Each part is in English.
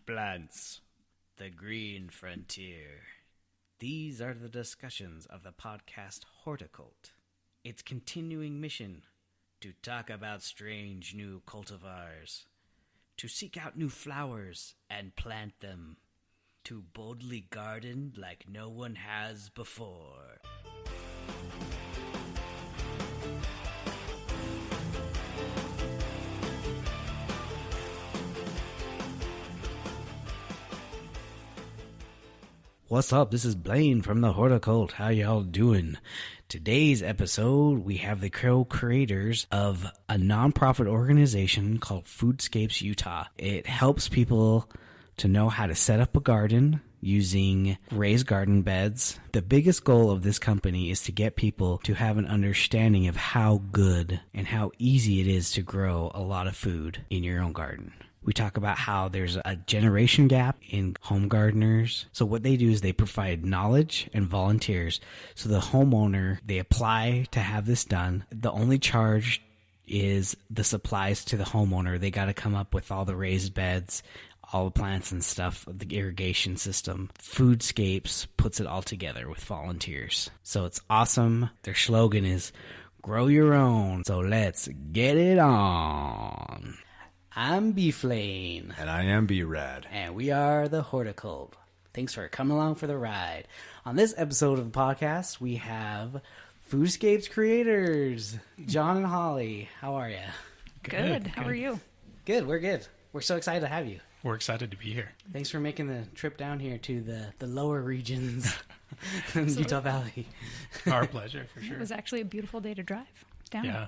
plants, the green frontier. These are the discussions of the podcast Horticult. Its continuing mission to talk about strange new cultivars, to seek out new flowers and plant them, to boldly garden like no one has before. What's up? This is Blaine from the Horticult. How y'all doing? Today's episode, we have the co-creators of a nonprofit organization called Foodscaping Utah. It helps people to know how to set up a garden using raised garden beds. The biggest goal of this company is to get people to have an understanding of how good and how easy it is to grow a lot of food in your own garden. We talk about how there's a generation gap in home gardeners. So what they do is they provide knowledge and volunteers. So the homeowner, they apply to have this done. The only charge is the supplies to the homeowner. They got to come up with all the raised beds, all the plants and stuff, the irrigation system. Foodscapes puts it all together with volunteers. So it's awesome. Their slogan is, grow your own. So let's get it on. I'm B-Flane. And I am B-Rad. And we are the Horticult. Thanks for coming along for the ride. On this episode of the podcast, we have Foodscapes creators, John and Holly. How are you? Good. How are you? Good. We're good. We're so excited to have you. We're excited to be here. Thanks for making the trip down here to the lower regions in Utah Valley. Our pleasure, for sure. It was actually a beautiful day to drive down. Yeah.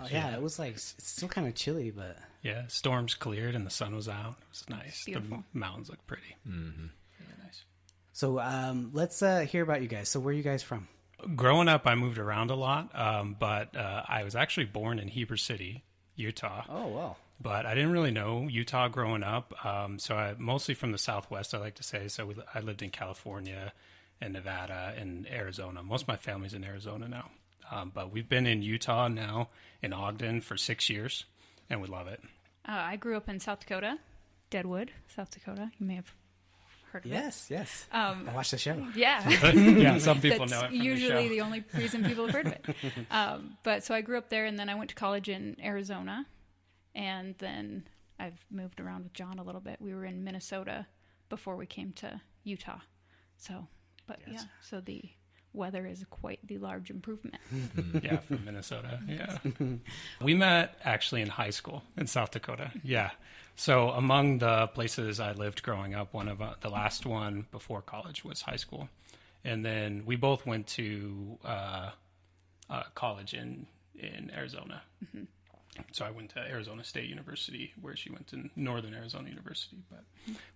Nice. Yeah, it was like, it's still kind of chilly, but... Yeah, storms cleared and the sun was out. It was nice. Beautiful. The mountains look pretty. Mm-hmm. Really nice. So let's hear about you guys. So where are you guys from? Growing up, I moved around a lot, but I was actually born in Heber City, Utah. Oh, wow. But I didn't really know Utah growing up, so I mostly from the Southwest, I like to say. So I lived in California and Nevada and Arizona. Most of my family's in Arizona now. But we've been in Utah now, in Ogden, for 6 years, and we love it. I grew up in South Dakota, Deadwood, South Dakota. You may have heard of it. Yes. I watched the show. Yeah. Yeah, some people That's know it from usually the the only reason people have heard of it. But so I grew up there, and then I went to college in Arizona, and then I've moved around with John a little bit. We were in Minnesota before we came to Utah. So, but Yes. yeah, so the weather is quite the large improvement. Yeah, from Minnesota. Yeah. We met actually in high school in South Dakota. Yeah. So among the places I lived growing up, one of the last one before college was high school. And then we both went to college in Arizona. Mm-hmm. So I went to Arizona State University, where she went to Northern Arizona University. But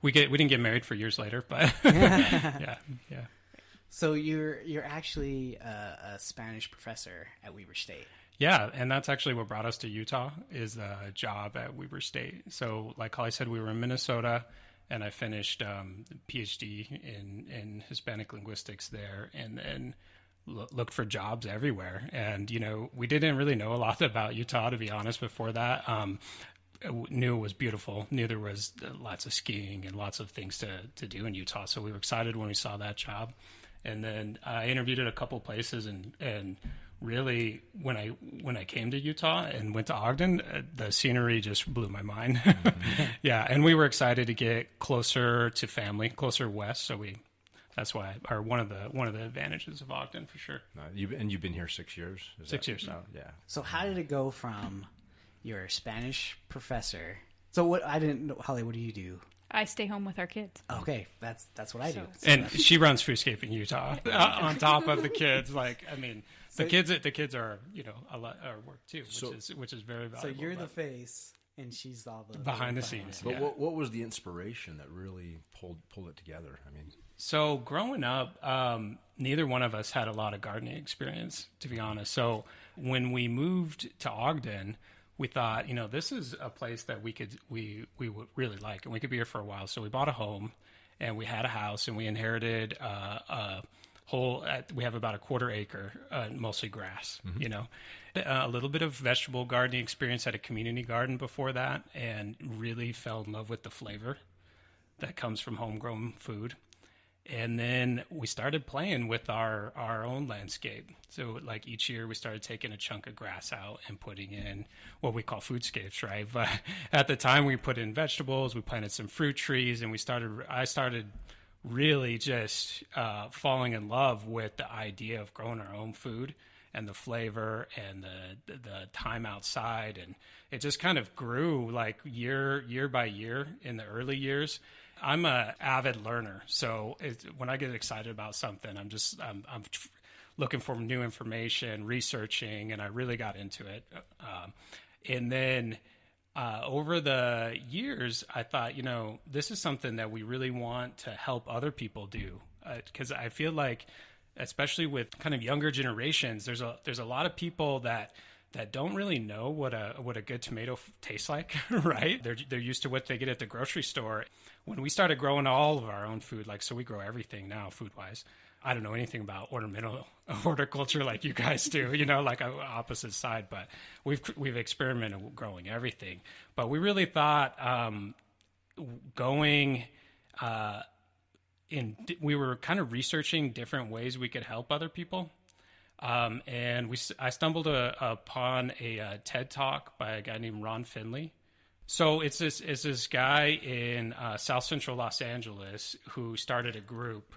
we didn't get married for years later, but yeah. So you're actually a Spanish professor at Weber State. Yeah, and that's actually what brought us to Utah, is a job at Weber State. So like Holly said, we were in Minnesota, and I finished a PhD in Hispanic linguistics there, and then looked for jobs everywhere. And, we didn't really know a lot about Utah, to be honest, before that. Knew it was beautiful. Knew there was lots of skiing and lots of things to do in Utah. So we were excited when we saw that job. And then I interviewed at a couple places, and really when I came to Utah and went to Ogden, the scenery just blew my mind. Yeah, and we were excited to get closer to family, closer west. So that's why, or one of the advantages of Ogden for sure. You've been here 6 years? 6 years. Oh, yeah. So how did it go from your Spanish professor? So what, I didn't know, Holly, what do you do? I stay home with our kids. Okay, that's what I do. So And she runs Foodscaping Utah on top of the kids. The kids are a lot are work too, which is very valuable. So you're the face, and she's all the behind the scenes. But yeah. what was the inspiration that really pulled it together? So growing up, neither one of us had a lot of gardening experience, to be honest. So when we moved to Ogden, we thought, this is a place that we would really like, and we could be here for a while. So we bought a home, and we had a house, and we inherited a whole. We have about a quarter acre, mostly grass. Mm-hmm. A little bit of vegetable gardening experience at a community garden before that, and really fell in love with the flavor that comes from homegrown food. And then we started playing with our own landscape. So like each year we started taking a chunk of grass out and putting in what we call foodscapes, right? But at the time we put in vegetables, we planted some fruit trees, and I started really just falling in love with the idea of growing our own food and the flavor and the time outside. And it just kind of grew like year by year in the early years. I'm a avid learner, so when I get excited about something, I'm looking for new information, researching, and I really got into it. And then over the years, I thought, this is something that we really want to help other people do, because I feel like, especially with kind of younger generations, there's a lot of people that don't really know what a good tomato tastes like, right? They're used to what they get at the grocery store. When we started growing all of our own food, so we grow everything now food-wise. I don't know anything about ornamental horticulture like you guys do, like opposite side, but we've experimented with growing everything. But we really thought we were kind of researching different ways we could help other people. And I stumbled upon a TED Talk by a guy named Ron Finley. So it's this guy in South Central Los Angeles who started a group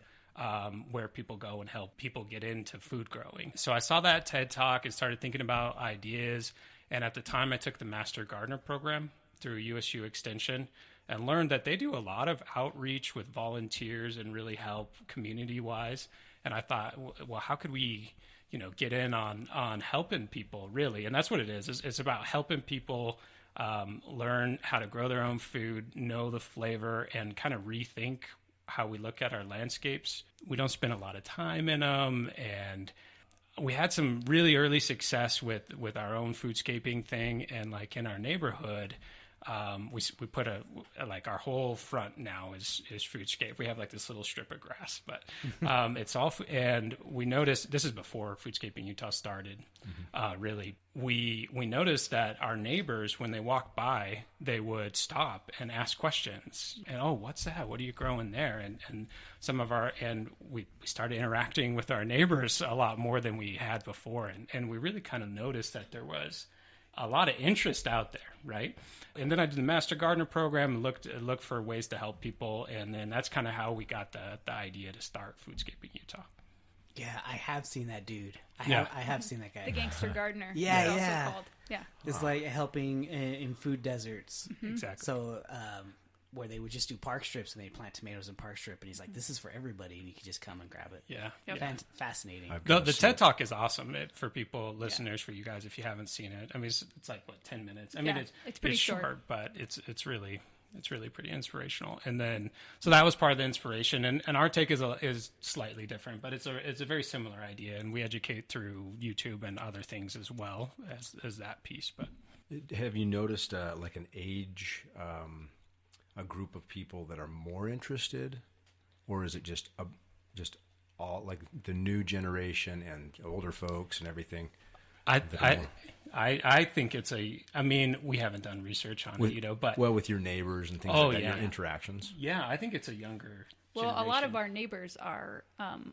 where people go and help people get into food growing. So I saw that TED Talk and started thinking about ideas. And at the time, I took the Master Gardener program through USU Extension and learned that they do a lot of outreach with volunteers and really help community-wise. And I thought, well, how could we get in on helping people, really? And that's what it is. It's about helping people learn how to grow their own food, know the flavor, and kind of rethink how we look at our landscapes. We don't spend a lot of time in them, and we had some really early success with our own foodscaping thing. And like in our neighborhood, we put our whole front now is foodscape. We have like this little strip of grass, but it's all. And we noticed, this is before Foodscaping Utah started. Really, we noticed that our neighbors, when they walked by, they would stop and ask questions. And what's that? What are you growing there? And we started interacting with our neighbors a lot more than we had before, and we really kind of noticed that there was a lot of interest out there, right? And then I did the Master Gardener program and looked for ways to help people, and then that's kind of how we got the idea to start Foodscaping Utah. Yeah, I have seen that dude. I have seen that guy. The gangster gardener. Yeah. Also called. Yeah. It's like helping in food deserts. Mm-hmm. Exactly. So where they would just do park strips and they plant tomatoes in park strip, and he's like, "This is for everybody," and you can just come and grab it. Yeah. Yep. Fascinating. The TED Talk is awesome for people, listeners, for you guys if you haven't seen it. I mean, it's like 10 minutes. I mean, it's pretty short, but it's really pretty inspirational. And then so that was part of the inspiration. And our take is slightly different, but it's a very similar idea. And we educate through YouTube and other things as well as that piece. But have you noticed like an age? A group of people that are more interested, or is it just all like the new generation and older folks and everything? I think it's we haven't done research on it, but with your neighbors and things like that, your interactions. Yeah, I think it's a younger Well, generation. a lot of our neighbors are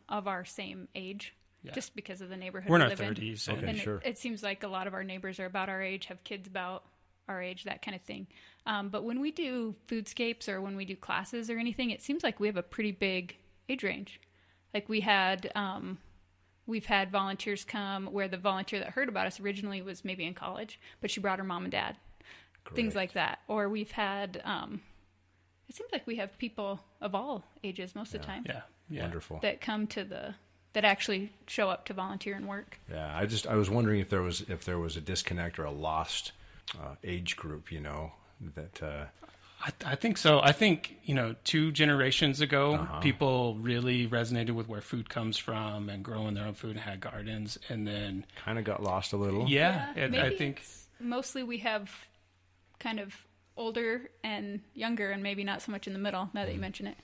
of our same age, just because of the neighborhood we're in we our live in. 30s. Okay, And sure. it seems like a lot of our neighbors are about our age, have kids about our age, that kind of thing. But when we do foodscapes or when we do classes or anything, it seems like we have a pretty big age range. Like we've had volunteers come where the volunteer that heard about us originally was maybe in college, but she brought her mom and dad, things like that. Or we've had, it seems like we have people of all ages most of the time. Yeah. Wonderful. That come that actually show up to volunteer and work. Yeah, I was wondering if there was a disconnect or a lost age group, that. I think so. I think 2 generations ago, people really resonated with where food comes from and growing their own food and had gardens, and then kind of got lost a little. Maybe I think mostly we have kind of older and younger, and maybe not so much in the middle. Now that you mention it.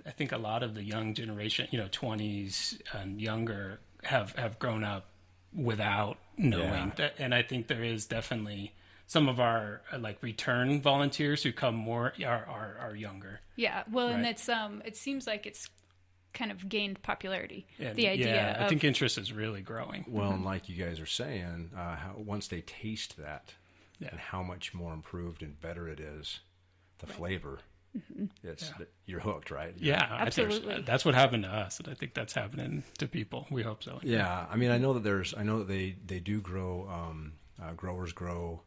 I think a lot of the young generation, 20s and younger, have grown up without knowing that, and I think there is definitely some of our like return volunteers who come more are younger. Yeah, well, and Right. it's it seems like it's kind of gained popularity. And, The idea yeah, of, I think interest is really growing. Well, and like you guys are saying, once they taste that, Yeah. and how much more improved and better it is, the flavor, it's you're hooked, right? Yeah, Absolutely. that's what happened to us, and I think that's happening to people. We hope so. Yeah, I mean, I know that they do grow, growers grow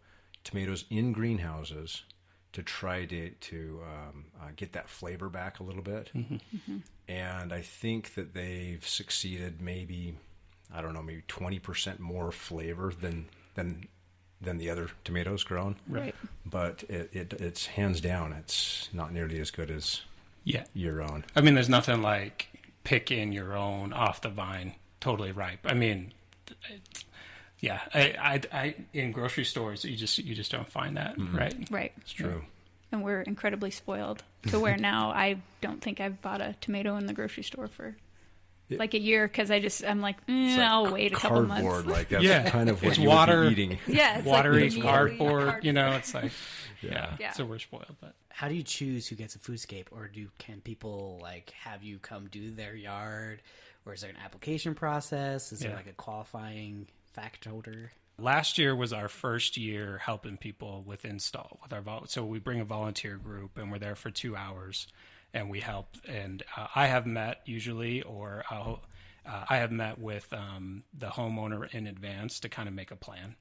tomatoes in greenhouses to try to get that flavor back a little bit. And I think that they've succeeded maybe 20% more flavor than the other tomatoes grown. right. But it's hands down, it's not nearly as good as Yeah. your own. I mean, there's nothing like picking your own off the vine, totally ripe. I mean, yeah, I in grocery stores, you just don't find that, right? Right. It's true. And we're incredibly spoiled to where now I don't think I've bought a tomato in the grocery store for like a year because I'm like, It's like I'll wait a couple cardboard, months. like that's Yeah. kind of what It's you would water. be eating. Yeah, it's Watery like cardboard, you know, it's like, yeah. Yeah. So we're spoiled, but How do you choose who gets a Foodscape, or can people like have you come do their yard, or is there an application process? Is there Yeah. like a qualifying factor? last year was our first year helping people with install with our so we bring a volunteer group and we're there for 2 hours and we help. And I have met usually, or I have met with the homeowner in advance to kind of make a plan.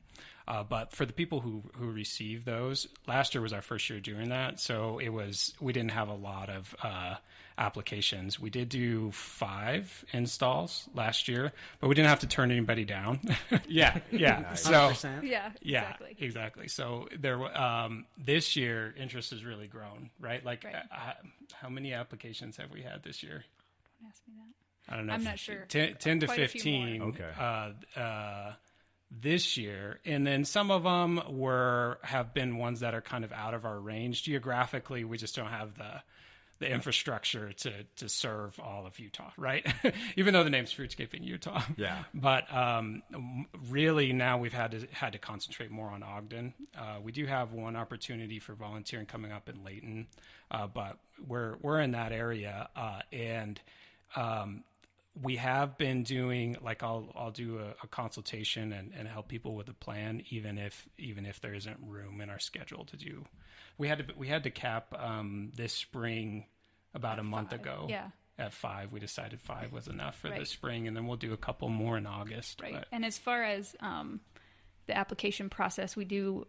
But for the people who receive those, last year was our first year doing that. So we didn't have a lot of applications. We did do 5 installs last year, but we didn't have to turn anybody down. yeah. Nice. So 100%? Yeah, yeah, exactly. exactly. So there, this year interest has really grown, right? Like, Right. how many applications have we had this year? Don't ask me that. I don't know. I'm not sure. 10 to Quite a few 15. more. Okay. This year, and then some of them have been ones that are kind of out of our range geographically. We just don't have the infrastructure to serve all of Utah, right? Even though the name's Foodscaping Utah. Yeah. But really now we've had to concentrate more on Ogden. We do have one opportunity for volunteering coming up in Layton, but we're in that area, and we have been doing, like, I'll do a consultation and help people with a plan, even if there isn't room in our schedule to do. We had to cap this spring about a month ago. Yeah. At 5, we decided 5 was enough for Right. this spring, and then we'll do a couple more in August. Right. But, And as far as the application process, we do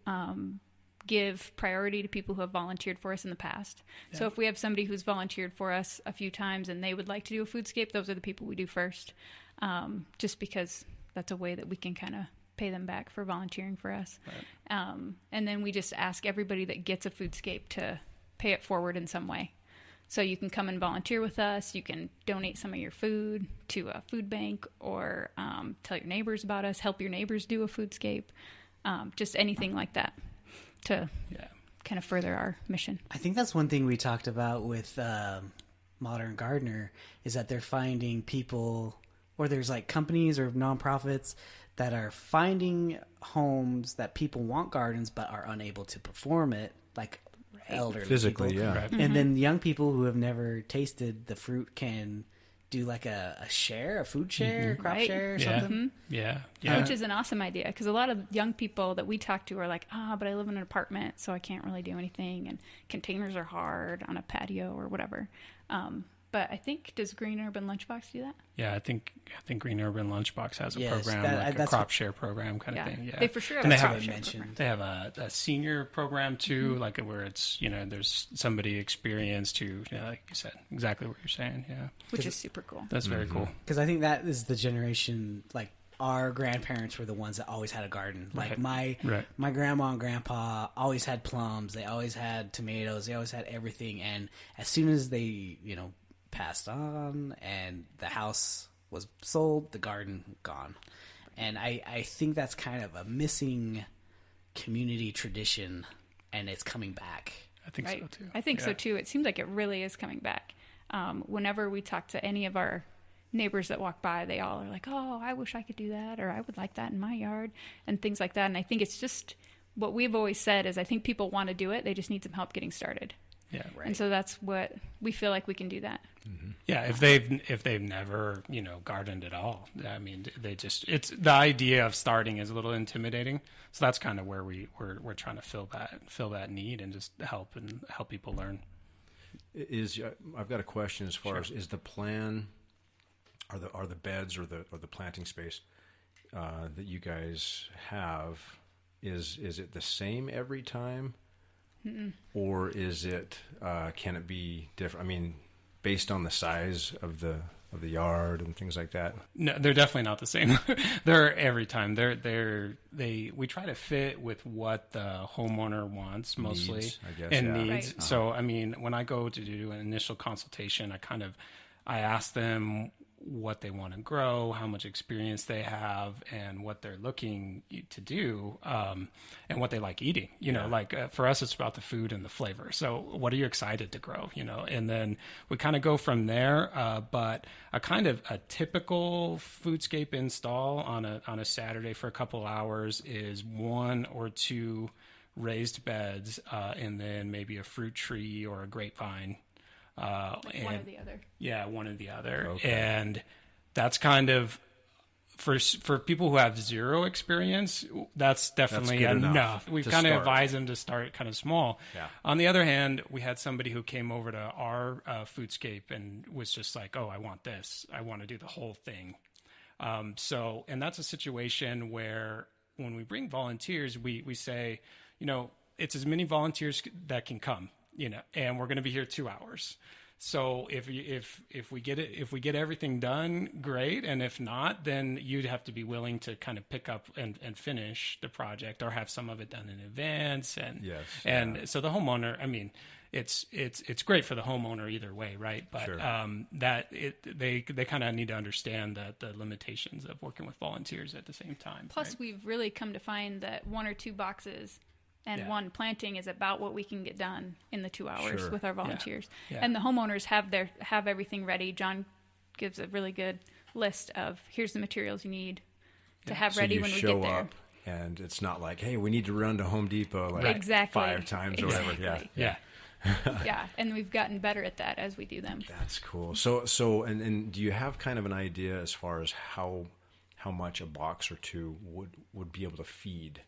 give priority to people who have volunteered for us in the past. Yeah. So if we have somebody who's volunteered for us a few times and they would like to do a foodscape, those are the people we do first, just because that's a way that we can kind of pay them back for volunteering for us. Right. And then we just ask everybody that gets a foodscape to pay it forward in some way. So you can come and volunteer with us. You can donate some of your food to a food bank, or tell your neighbors about us, help your neighbors do a foodscape, just anything like that to kind of further our mission. I think that's one thing we talked about with Modern Gardener, is that they're finding people, or there's like companies or nonprofits that are finding homes that people want gardens but are unable to perform it, like elderly Physically, people. yeah. Right. And then young people who have never tasted the fruit can do like a food share, crop Right. share or Yeah. something. Yeah. Which is an awesome idea, because a lot of young people that we talk to are like, but I live in an apartment, so I can't really do anything, and containers are hard on a patio or whatever. But I think, does Green Urban Lunchbox do that? Yeah, I think Green Urban Lunchbox has a Yes, program, like a that's crop what- share program kind of thing. Yeah, They for sure have And a they crop have- share mentioned. program. They have a senior program too, like where it's, there's somebody experienced who, like you said, exactly what you're saying. Yeah, Which is super cool. that's very cool. Because I think that is the generation, like our grandparents were the ones that always had a garden. Like my grandma and grandpa always had plums. They always had tomatoes. They always had everything. And as soon as they, passed on and the house was sold, the garden gone. And I think that's kind of a missing community tradition, and it's coming back. I think Right. so too. I think so too. It seems like it really is coming back. Whenever we talk to any of our neighbors that walk by, they all are like, "Oh, I wish I could do that," or "I would like that in my yard," and things like that. And I think it's just what we've always said is I think people want to do it. They just need some help getting started. Yeah. Right. And so that's what we feel like we can do that. Yeah, if they've never, gardened at all, I mean, it's the idea of starting is a little intimidating. So that's kind of where we're trying to fill that need and just help people learn. I've got a question as far as, is the plan, are the beds or the planting space that you guys have, is it the same every time? Mm-mm. Or is it can it be different? I mean, based on the size of the yard and things like that. No, they're definitely not the same. They're every time. We try to fit with what the homeowner wants mostly needs, I guess, and yeah. needs. Right. So I mean, when I go to do an initial consultation, I ask them what they want to grow, how much experience they have, and what they're looking to do, and what they like eating. For us, it's about the food and the flavor. So what are you excited to grow? And then we kind of go from there. But a typical Foodscape install on a Saturday for a couple hours is 1 or 2 raised beds, and then maybe a fruit tree or a grapevine. One or the other. Yeah, one or the other. Okay. And that's kind of for people who have zero experience, that's definitely good enough. We've to kind of start. advised them to start kind of small. Yeah. On the other hand, we had somebody who came over to our Foodscape and was just like, "Oh, I want this. I want to do the whole thing." And that's a situation where when we bring volunteers, we say, it's as many volunteers that can come, and we're going to be here 2 hours. So if we get everything done, great. And if not, then you'd have to be willing to kind of pick up and finish the project or have some of it done in advance. And, Yes, so the homeowner, I mean, it's great for the homeowner either way. Right. But, Sure. they kind of need to understand the limitations of working with volunteers at the same time. Plus, right? we've really come to find that 1 or 2 boxes and Yeah. 1 planting is about what we can get done in the 2 hours Sure. with our volunteers. Yeah. And the homeowners have everything ready. John gives a really good list of here's the materials you need to have ready when we show get there. up, and it's not like, hey, we need to run to Home Depot like Exactly. 5 times or whatever. Yeah. Exactly. Yeah. Yeah, and we've gotten better at that as we do them. That's cool. So and do you have kind of an idea as far as how much a box or 2 would be able to feed?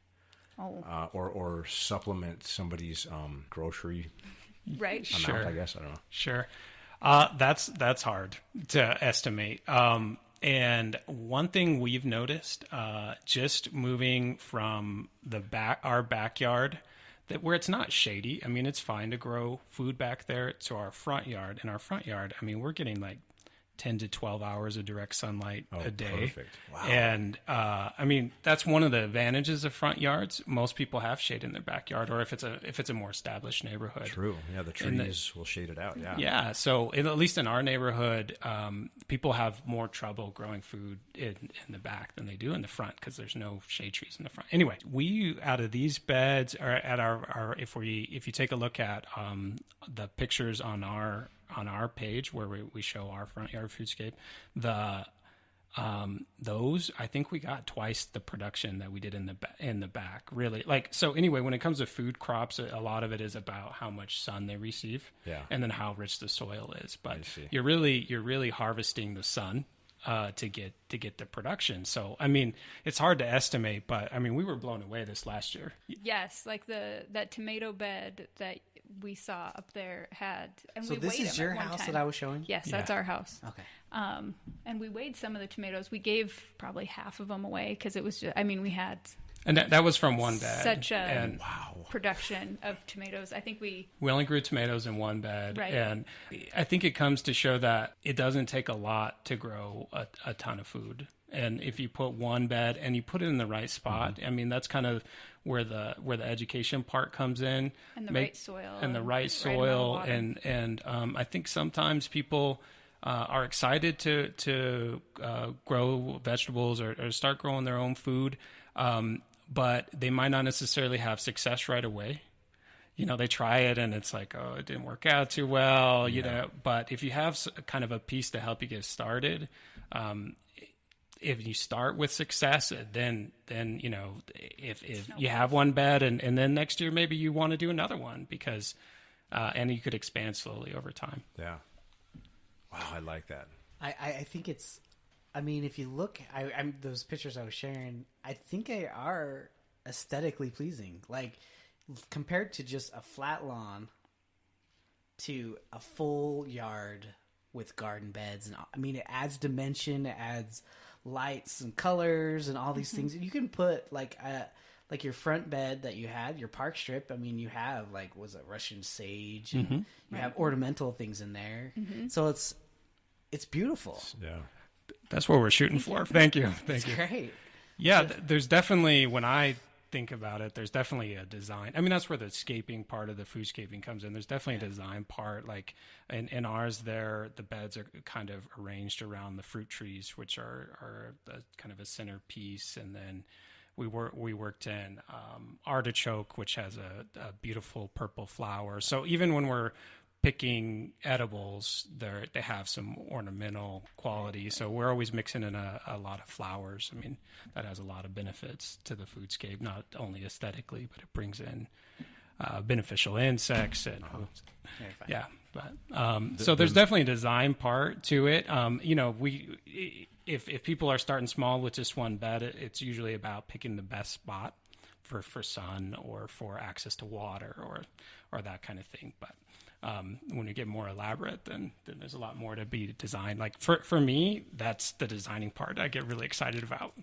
Oh, Or supplement somebody's grocery right. amount, Sure. I guess. I don't know. Sure. That's hard to estimate. And one thing we've noticed, just moving from our backyard, that where it's not shady. I mean, it's fine to grow food back there, to our front yard. In our front yard, I mean, we're getting like 10 to 12 hours of direct sunlight a day. Perfect. Wow. And, I mean, that's one of the advantages of front yards. Most people have shade in their backyard, or if it's a more established neighborhood. True. Yeah, the trees will shade it out. Yeah. Yeah. So at least in our neighborhood, people have more trouble growing food in the back than they do in the front because there's no shade trees in the front. Anyway, we out of these beds, or at our if you take a look at the pictures on our page where we show our front yard foodscape, those I think we got twice the production that we did in the back, really. So anyway, when it comes to food crops, a lot of it is about how much sun they receive, Yeah. and then how rich the soil is. But I see. you're really harvesting the sun to get the production. So I mean, it's hard to estimate, but I mean, we were blown away this last year. Yes, like that tomato bed that we saw up there had. And So we this weighed is them your at one house time. that I was showing? Yes, that's Yeah. our house. Okay. And we weighed some of the tomatoes. We gave probably half of them away because it was just, we had And that was from one bed. such a and production of tomatoes. I think we only grew tomatoes in one bed. Right. And I think it comes to show that it doesn't take a lot to grow a ton of food. And if you put one bed and you put it in the right spot, I mean, that's kind of where the education part comes in. And the right soil. And the right right soil. amount of And I think sometimes people are excited to grow vegetables or start growing their own food. But they might not necessarily have success right away. They try it and it's like, oh, it didn't work out too well, but if you have kind of a piece to help you get started, if you start with success, then you know, if you have one bed and then next year maybe you want to do another one because and you could expand slowly over time. Yeah. Wow, I like that. I think it's, I mean, if you look, I'm those pictures I was sharing, I think they are aesthetically pleasing. Like, compared to just a flat lawn to a full yard with garden beds. And I mean, it adds dimension, it adds lights and colors and all these things. You can put like your front bed that you had, your park strip. I mean, you have like, was it Russian sage? And you have ornamental things in there. So it's beautiful. Yeah. That's what we're shooting for. Thank you. Thank you. Great. Yeah, there's definitely, when I think about it, there's definitely a design. I mean, that's where the scaping part of the foodscaping comes in. There's definitely a design part. Like in ours there, the beds are kind of arranged around the fruit trees, which are kind of a centerpiece. And then we worked in artichoke, which has a beautiful purple flower. So even when we're picking edibles, they have some ornamental quality. So we're always mixing in a lot of flowers. I mean, that has a lot of benefits to the foodscape, not only aesthetically, but it brings in beneficial insects and yeah. But so there's definitely a design part to it. You know, if people are starting small with just one bed, it's usually about picking the best spot for sun or for access to water or that kind of thing. But when you get more elaborate, then there's a lot more to be designed. Like for me, that's the designing part I get really excited about.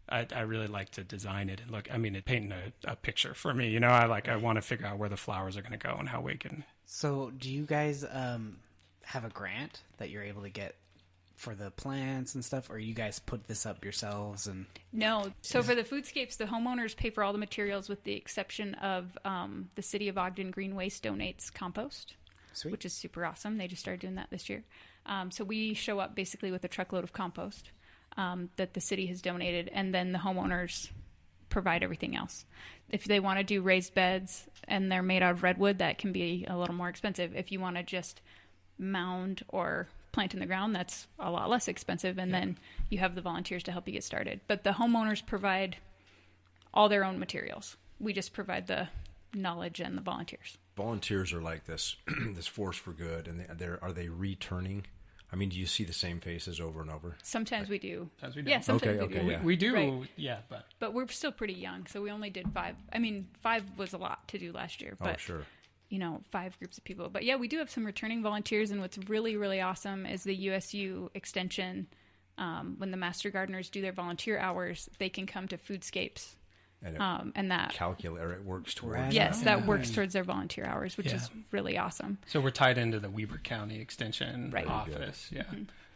I really like to design it and look. I mean, it painting a picture for me. You know, I want to figure out where the flowers are going to go and how we can. So, do you guys have a grant that you're able to get for the plants and stuff, or you guys put this up yourselves? And no. So for the foodscapes, the homeowners pay for all the materials with the exception of the City of Ogden Green Waste donates compost. Sweet. Which is super awesome. They just started doing that this year. So we show up basically with a truckload of compost that the city has donated, and then the homeowners provide everything else. If they want to do raised beds and they're made out of redwood, that can be a little more expensive. If you want to just mound or plant in the ground, that's a lot less expensive, and then you have the volunteers to help you get started. But the homeowners provide all their own materials. We just provide the knowledge and the volunteers. Volunteers are like this this force for good, and are they returning? I mean, do you see the same faces over and over? Sometimes we do. Sometimes we do. Yeah, sometimes we do. Yeah. We do, right. Yeah. But we're still pretty young, so we only did 5. I mean, 5 was a lot to do last year. But, sure. You know, 5 groups of people. But yeah, we do have some returning volunteers, and what's really, really awesome is the USU extension. When the Master Gardeners do their volunteer hours, they can come to Foodscapes. And that it works towards that works towards their volunteer hours, which is really awesome. So we're tied into the Weber County Extension office. Yeah.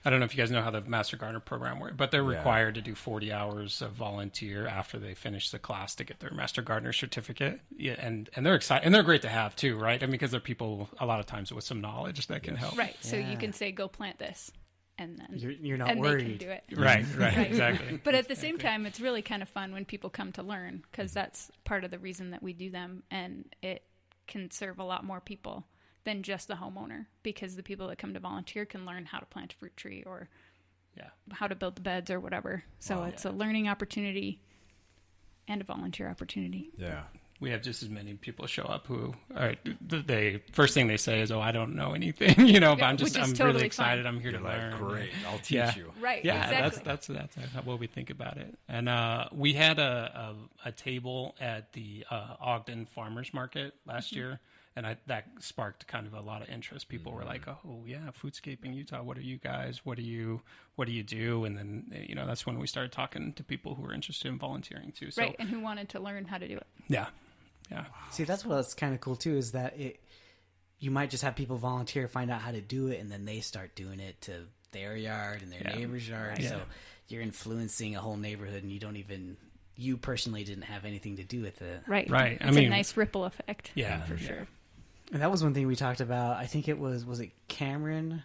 I don't know if you guys know how the Master Gardener program works, but they're required to do 40 hours of volunteer after they finish the class to get their Master Gardener certificate. Yeah, and they're excited, and they're great to have too, right? I mean, because they're people a lot of times with some knowledge that can help. Right. So you can say, go plant this. And then you're not worried. They can do it. Right, exactly. But at the same time, it's really kind of fun when people come to learn, because that's part of the reason that we do them, and it can serve a lot more people than just the homeowner, because the people that come to volunteer can learn how to plant a fruit tree or how to build the beds or whatever. So it's a learning opportunity and a volunteer opportunity. Yeah. We have just as many people show up who first thing they say is, "Oh, I don't know anything," you know. But I'm totally really excited. Fine. I'm here to learn. Great, I'll teach you. Right. Yeah, exactly. that's what we think about it. And we had a table at the Ogden Farmers Market last year, and that sparked kind of a lot of interest. People were like, "Oh, yeah, Foodscaping Utah. What are you guys? What do you do?" And then that's when we started talking to people who were interested in volunteering too. So, right, and who wanted to learn how to do it. Yeah. Yeah. See, that's what's kind of cool too, is that you might just have people volunteer, find out how to do it, and then they start doing it to their yard and their neighbor's yard. Right. So you're influencing a whole neighborhood, and you personally didn't have anything to do with it. Right. Right. It's a nice ripple effect. Yeah, for sure. And that was one thing we talked about. I think it was it Cameron?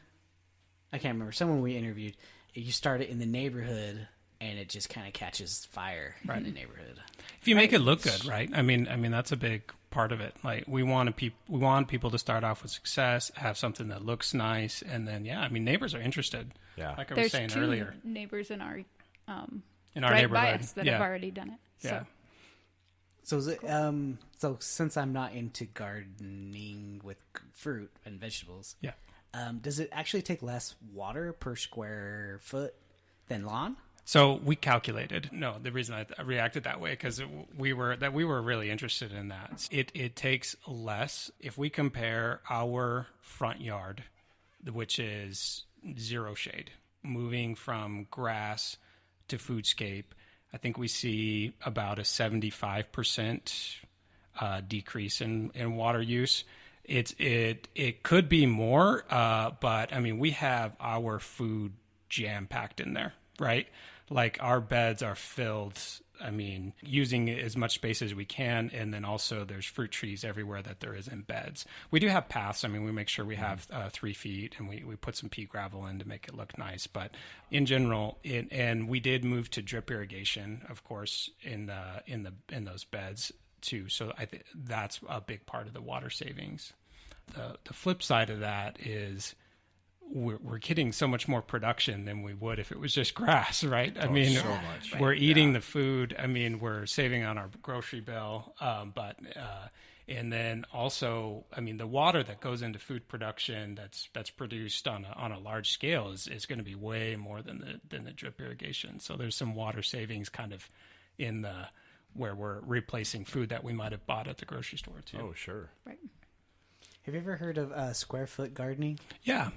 I can't remember. Someone we interviewed. You start it in the neighborhood, and it just kind of catches fire in the neighborhood. If you make it look good, right? I mean that's a big part of it. Like we want people to start off with success, have something that looks nice, and then neighbors are interested. Yeah, like I was saying earlier. Neighbors in our in our right by neighborhood us that have already done it. Yeah. So is it, so since I'm not into gardening with fruit and vegetables, Yeah. Does it actually take less water per square foot than lawn? So we calculated. No, the reason I reacted that way because we were really interested in that. It takes less if we compare our front yard, which is zero shade, moving from grass to Foodscape. I think we see about a 75% decrease in water use. It could be more, but I mean we have our food jam packed in there, right? Like our beds are filled, I mean, using as much space as we can. And then also there's fruit trees everywhere that there is in beds. We do have paths. I mean, we make sure we have 3 feet and we put some pea gravel in to make it look nice. But in general, and we did move to drip irrigation, of course, in those beds too. So I think that's a big part of the water savings. The flip side of that is we're getting so much more production than we would if it was just grass, right? I mean, so much. we're eating the food. I mean, we're saving on our grocery bill, and then also, I mean, the water that goes into food production that's produced on a large scale is going to be way more than the drip irrigation. So there's some water savings kind of in where we're replacing food that we might have bought at the grocery store too. Oh, sure. Right. Have you ever heard of square foot gardening? Yeah.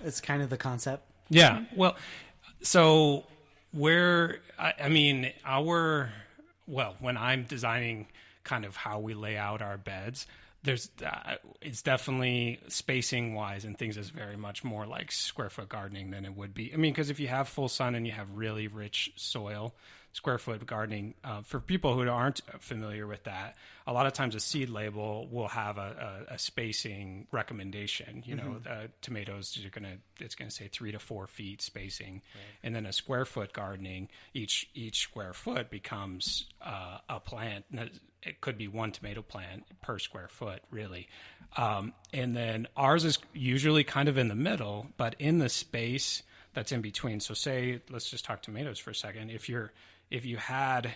It's kind of the concept. Yeah. Well, so when I'm designing kind of how we lay out our beds, it's definitely spacing wise and things is very much more like square foot gardening than it would be. I mean, because if you have full sun and you have really rich soil, square foot gardening, for people who aren't familiar with that, a lot of times a seed label will have a spacing recommendation. You know, tomatoes, it's going to say 3 to 4 feet spacing. Right. And then a square foot gardening, each square foot becomes a plant. It could be one tomato plant per square foot, really. And then ours is usually kind of in the middle, but in the space that's in between. So say, let's just talk tomatoes for a second. If you had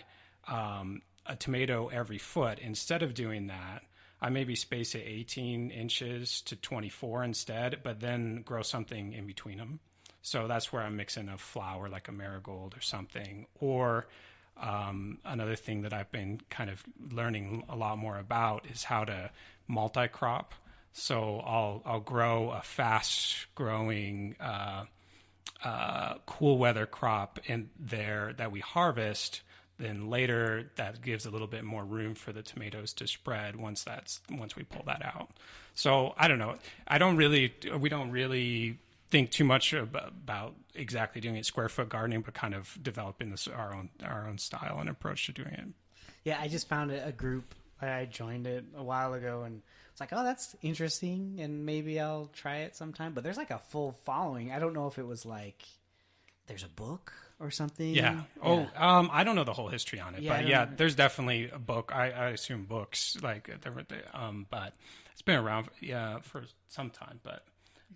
a tomato every foot, instead of doing that, I maybe space it 18 inches to 24 instead, but then grow something in between them. So that's where I'm mixing a flower like a marigold or something. Or another thing that I've been kind of learning a lot more about is how to multi-crop. So I'll grow a fast-growing cool weather crop in there that we harvest. Then later that gives a little bit more room for the tomatoes to spread once we pull that out. So I don't know. We don't really think too much about exactly doing it square foot gardening, but kind of developing our own style and approach to doing it. Yeah, I just found a group. I joined it a while ago, and it's like, oh, that's interesting, and maybe I'll try it sometime. But there's like a full following. I don't know if it was like there's a book or something. Yeah. Oh, I don't know the whole history on it, but yeah, there's definitely a book. I assume books but it's been around for some time. But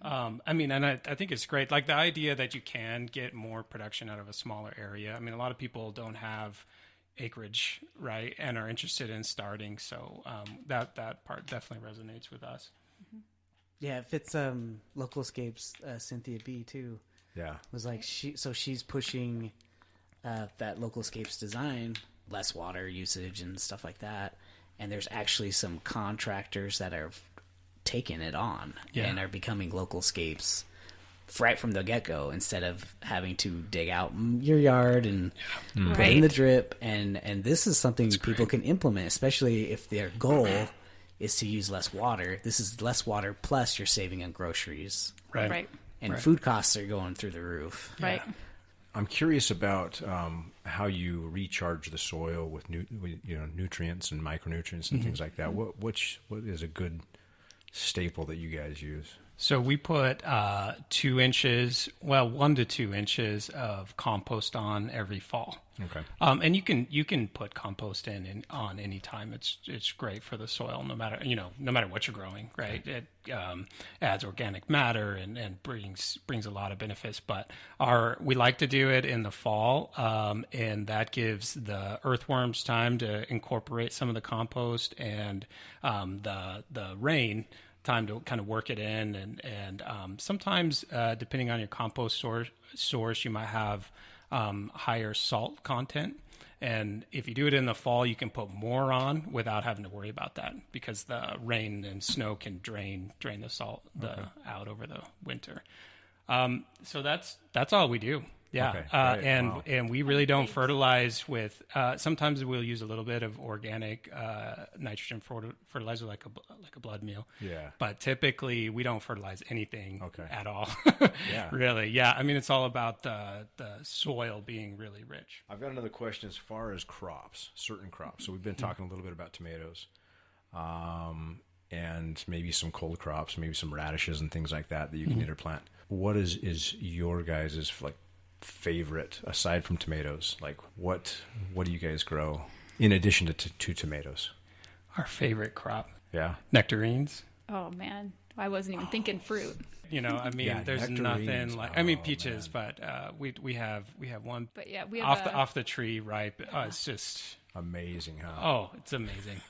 I mean, and I think it's great. Like the idea that you can get more production out of a smaller area. I mean, a lot of people don't have acreage, right, and are interested in starting. So that part definitely resonates with us. Yeah, it fits Localscape's Cynthia B too. Yeah, was like she's pushing that Localscape's design, less water usage and stuff like that. And there's actually some contractors that are taking it on and are becoming Localscapes right from the get-go, instead of having to dig out your yard and put in the drip. And this is something people can implement, especially if their goal is to use less water. This is less water plus you're saving on groceries. Right. And food costs are going through the roof. Right. I'm curious about how you recharge the soil with nutrients and micronutrients and things like that. What is a good staple that you guys use? So we put 1 to 2 inches of compost on every fall. Okay. And you can put compost on any time. It's great for the soil, no matter what you're growing, right? It adds organic matter and brings a lot of benefits. But we like to do it in the fall, and that gives the earthworms time to incorporate some of the compost, and the rain time to kind of work it in, and sometimes depending on your compost source, you might have higher salt content, and if you do it in the fall, you can put more on without having to worry about that, because the rain and snow can drain the salt out over the winter. So that's all we do. Yeah. Okay, wow. And we really don't fertilize with, sometimes we'll use a little bit of organic nitrogen fertilizer, like a blood meal. Yeah. But typically we don't fertilize anything at all. Yeah. Really. Yeah. I mean, it's all about the soil being really rich. I've got another question as far as crops, certain crops. So we've been talking a little bit about tomatoes, and maybe some cold crops, maybe some radishes and things like that you can interplant. What is your guys' favorite aside from tomatoes? Like what do you guys grow in addition to tomatoes? Our favorite crop. Yeah. Nectarines. Oh man, I wasn't even thinking fruit. I mean, Yeah, there's nectarines. nothing like. I mean, peaches, but we have one. But yeah, we have off the tree ripe. It's just Amazing, huh? Oh, it's amazing.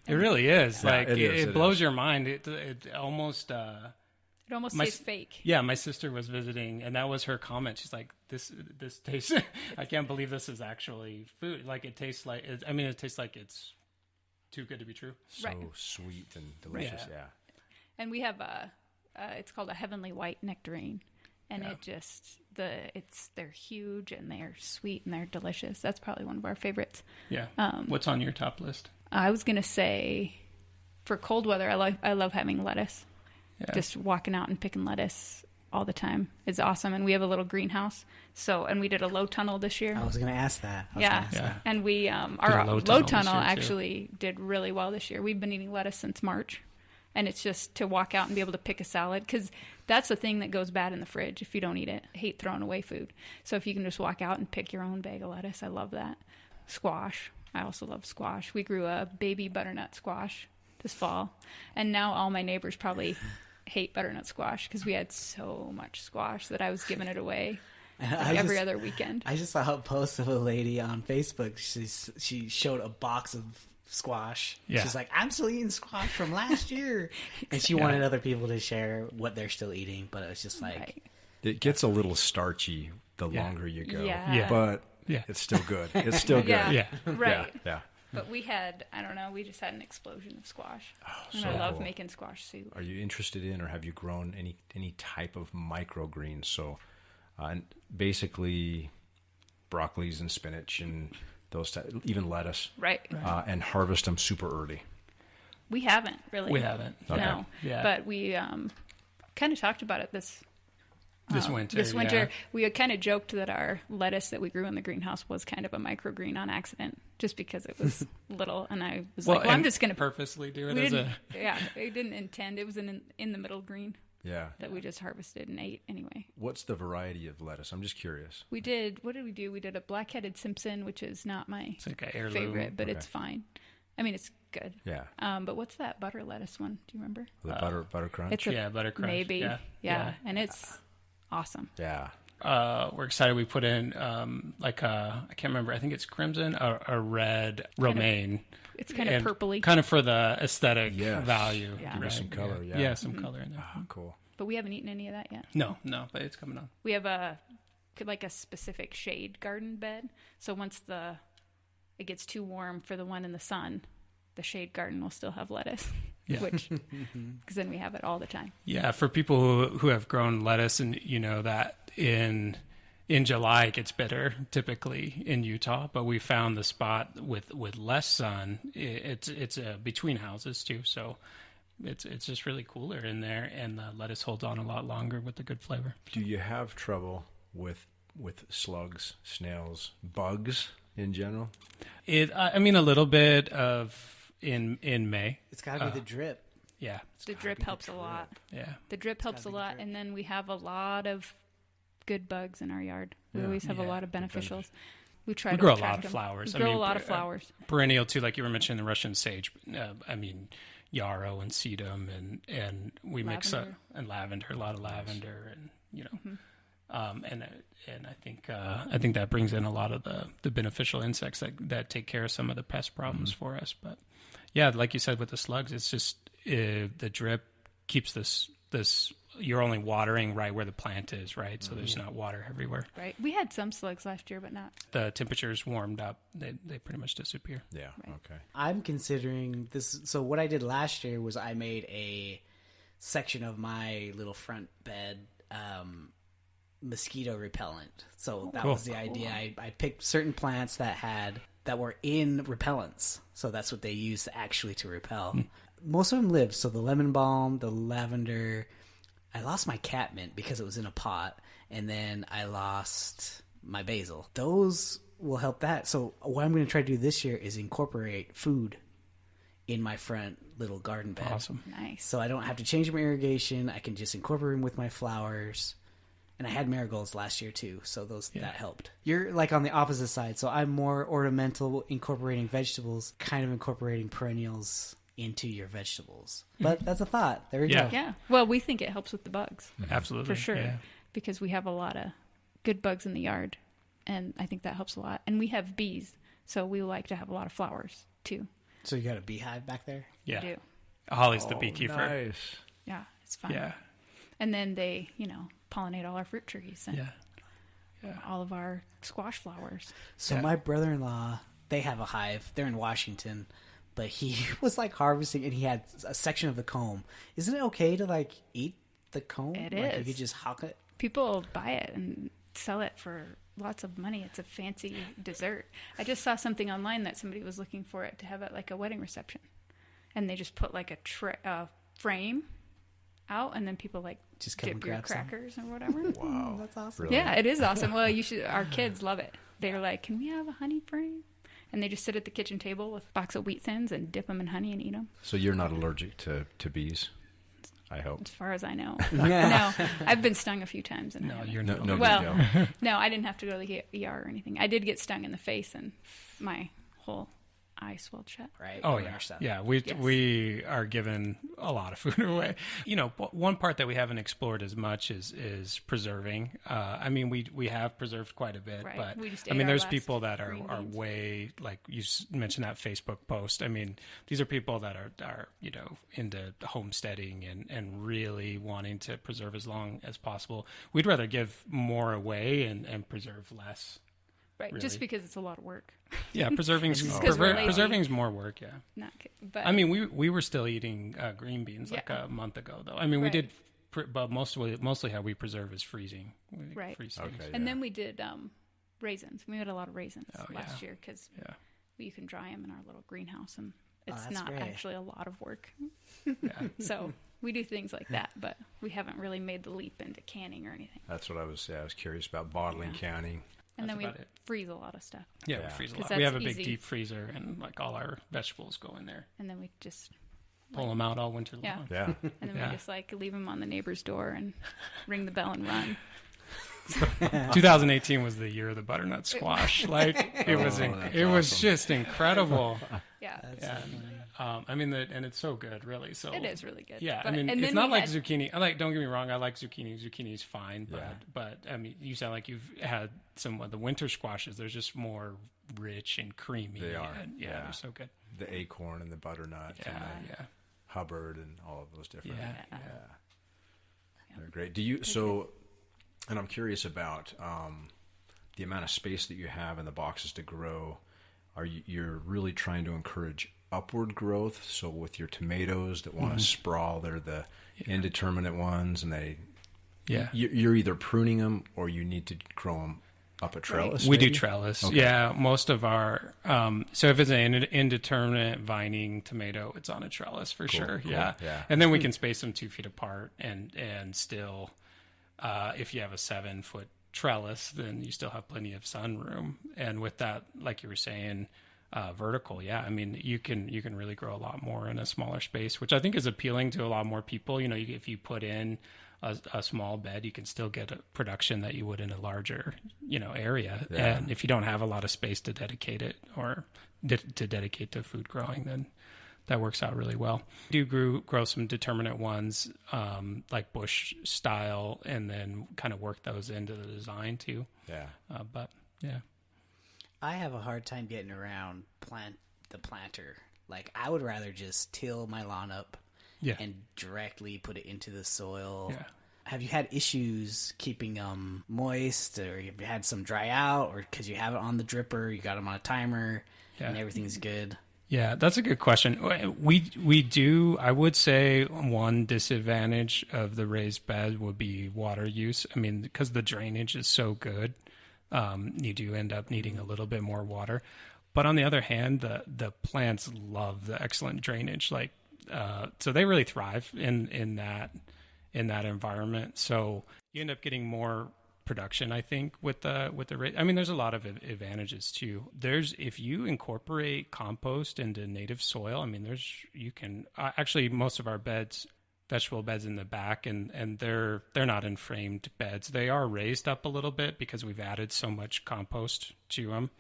It really is. Yeah, Like it blows is. your mind. It almost. It almost My tastes fake. Yeah, my sister was visiting, and that was her comment. She's like, "This tastes. I can't believe this is actually food. Like it tastes like. It tastes like it's too good to be true." So Right. sweet and delicious. Yeah. And we have it's called a heavenly white nectarine, and they're huge and they're sweet and they're delicious. That's probably one of our favorites. Yeah. What's on your top list? I was gonna say, for cold weather, I love having lettuce. Yeah. Just walking out and picking lettuce all the time is awesome. And we have a little greenhouse. And we did a low tunnel this year. I was going to ask that. Yeah. And we, our low tunnel actually did really well this year. We've been eating lettuce since March. And it's just to walk out and be able to pick a salad. Because that's the thing that goes bad in the fridge if you don't eat it. I hate throwing away food. So if you can just walk out and pick your own bag of lettuce, I love that. Squash. I also love squash. We grew a baby butternut squash this fall. And now all my neighbors probably hate butternut squash because we had so much squash that I was giving it away every other weekend. I just saw a post of a lady on Facebook. She showed a box of squash. Yeah. She's like, I'm still eating squash from last year. And she wanted other people to share what they're still eating, but it's just like... Right. It gets a little starchy the longer you go. Yeah. But it's still good. It's still good. Yeah. Right. Yeah. But we had, I don't know, we just had an explosion of squash. And so I love cool. making squash soup. Are you interested in, or have you grown any type of microgreens? So, basically, broccolis and spinach and those even lettuce. Right. And harvest them super early. We haven't, really. We haven't. Okay. No. Yeah. But we kind of talked about it this winter. This winter, yeah. we had kind of joked that our lettuce that we grew in the greenhouse was kind of a microgreen on accident, just because it was little. And I was I'm just going to purposely do it we as didn't, a. Yeah, we didn't intend. It was in the middle green Yeah. that we just harvested and ate anyway. What's the variety of lettuce? I'm just curious. We did. What did we do? We did a black-headed Simpson, which is not my It's like an heirloom. favorite, but Okay. it's fine. I mean, it's good. Yeah. But what's that butter lettuce one? Do you remember? The butter crunch. It's a Yeah, butter crunch. maybe. Yeah. And it's awesome. Yeah. We're excited. We put in I can't remember. I think it's crimson or a red romaine. It's kind of purpley. Kind of for the aesthetic Yes. value. Yeah. Give it some color. Yeah. Yeah, some color in there. Cool. But we haven't eaten any of that yet. No, but it's coming on. We have a specific shade garden bed. So once it gets too warm for the one in the sun, the shade garden will still have lettuce. Yeah. Which, because then we have it all the time. Yeah, for people who have grown lettuce, and you know that in July it gets better typically in Utah, but we found the spot with less sun. It's between houses too, so it's just really cooler in there, and the lettuce holds on a lot longer with the good flavor. Do you have trouble with slugs, snails, bugs in general? A little bit of in May. It's got to be the drip. Yeah. The drip helps a lot. Yeah. The drip helps a lot, and then we have a lot of good bugs in our yard. We Yeah. always have a lot of beneficials. We try We to grow a attract lot of them. flowers. We grow a lot of flowers. Perennial too, like you were mentioning the Russian sage. I mean, yarrow and sedum, and we mix up and lavender, a lot of lavender, and and I think that brings in a lot of the beneficial insects that take care of some of the pest problems for us. But yeah, like you said with the slugs, it's just the drip keeps this. You're only watering right where the plant is, right? So there's not water everywhere. Right. We had some slugs last year, but not. The temperatures warmed up, they pretty much disappear. Yeah. Right. Okay. I'm considering this. So what I did last year was I made a section of my little front bed mosquito repellent. So that was the idea. I picked certain plants that were in repellents. So that's what they used actually to repel. Most of them lived. So the lemon balm, the lavender. I lost my catmint because it was in a pot, and then I lost my basil. Those will help that. So what I'm going to try to do this year is incorporate food in my front little garden bed. Awesome. Nice. So I don't have to change my irrigation. I can just incorporate them with my flowers. And I had marigolds last year too, so that helped. You're like on the opposite side. So I'm more ornamental, incorporating vegetables, kind of incorporating perennials into your vegetables. But that's a thought. There we go. Yeah. Well, we think it helps with the bugs. Absolutely. For sure. Yeah. Because we have a lot of good bugs in the yard. And I think that helps a lot. And we have bees. So we like to have a lot of flowers too. So you got a beehive back there? Yeah. We do. Holly's the beekeeper. Nice. Yeah. It's fun. Yeah. And then they, pollinate all our fruit trees and Yeah. all of our squash flowers. So my brother-in-law, they have a hive. They're in Washington. But he was like harvesting, and he had a section of the comb. Isn't it okay to like eat the comb? It like is. You could just hawk it. People buy it and sell it for lots of money. It's a fancy dessert. I just saw something online that somebody was looking for it to have at like a wedding reception, and they just put like a frame out, and then people like Just come and dip your grab some. crackers or whatever. Wow. That's awesome. Really? Yeah, it is awesome. Well, you should. Our kids love it. They're like, "Can we have a honey frame?" And they just sit at the kitchen table with a box of wheat thins and dip them in honey and eat them. So you're not allergic to bees, I hope. As far as I know. No, I've been stung a few times. And I No, haven't. you're No, not. no Well, big deal. No, I didn't have to go to the ER or anything. I did get stung in the face, and my whole eye swelled shut. Right? Oh Winter yeah, stuff. yeah. We are giving a lot of food away. One part that we haven't explored as much is preserving. I mean, we have preserved quite a bit, Right. but We just I ate mean, our there's last people that are green beans. way like you mentioned that Facebook post. I mean, these are people that are into homesteading and really wanting to preserve as long as possible. We'd rather give more away and preserve less. Right, Really? just because it's a lot of work. Yeah, preserving's Just 'cause we're lazy. preserving's more work. Yeah. Not kidding. But I mean, we were still eating green beans like Yeah. a month ago, though. I mean, we Right. did, but mostly how we preserve is freezing. We Right. freeze things. Okay. and yeah. then we did raisins. We made a lot of raisins last year because Yeah, you can dry them in our little greenhouse, and it's that's not great. actually a lot of work. yeah. So we do things like that, but we haven't really made the leap into canning or anything. That's what I was curious about, bottling, canning. And That's then we about it. freeze a lot of stuff, Yeah, Yeah. we freeze a 'Cause lot. We have a that's big easy. deep freezer, and like all our vegetables go in there. and then we just Pull them out all winter Yeah. long. Yeah. and then Yeah. we just like leave them on the neighbor's door and ring the bell and run. 2018 was the year of the butternut squash. Like it was, that's it was awesome. just incredible. Yeah, That's I mean, and it's so good, really. So it is really good. Yeah, But- I mean, and it's then not we like had- zucchini. Don't get me wrong. I like zucchini. Zucchini's fine, Yeah. but I mean, you sound like you've had some of the winter squashes. They're just more rich and creamy. They are, and, yeah. they're so good. The acorn and the butternut and the Yeah. Hubbard and all of those different. Yeah. They're great. Do you, so, and I'm curious about the amount of space that you have in the boxes to grow. You're really trying to encourage upward growth? So with your tomatoes that want to sprawl, they're the indeterminate ones, and you're either pruning them or you need to grow them up a trellis. We do maybe? trellis. Okay. Yeah, most of our so if it's an indeterminate vining tomato, it's on a trellis for sure. cool, Yeah. yeah. And then we can space them 2 feet apart, and still, if you have a 7-foot trellis, then you still have plenty of sun room. And with that, like you were saying, vertical, yeah, I mean, you can really grow a lot more in a smaller space, which I think is appealing to a lot more people. If you put in a small bed, you can still get a production that you would in a larger, area. Yeah. And if you don't have a lot of space to dedicate it or to dedicate to food growing, then that works out really well. We do grow some determinate ones, like bush style, and then kind of work those into the design too. Yeah. But yeah. I have a hard time getting around the planter. Like, I would rather just till my lawn up and directly put it into the soil. Yeah. Have you had issues keeping them moist, or have you had some dry out, or because you have it on the dripper, you got them on a timer, and everything's good? Yeah, that's a good question. We do, I would say one disadvantage of the raised bed would be water use. I mean, because the drainage is so good, you do end up needing a little bit more water. But on the other hand, the plants love the excellent drainage. So they really thrive in that environment. So you end up getting more production, I think, with the I mean, there's a lot of advantages too. If you incorporate compost into native soil, I mean, you can actually, most of our vegetable beds in the back, and they're not in framed beds. They are raised up a little bit because we've added so much compost to them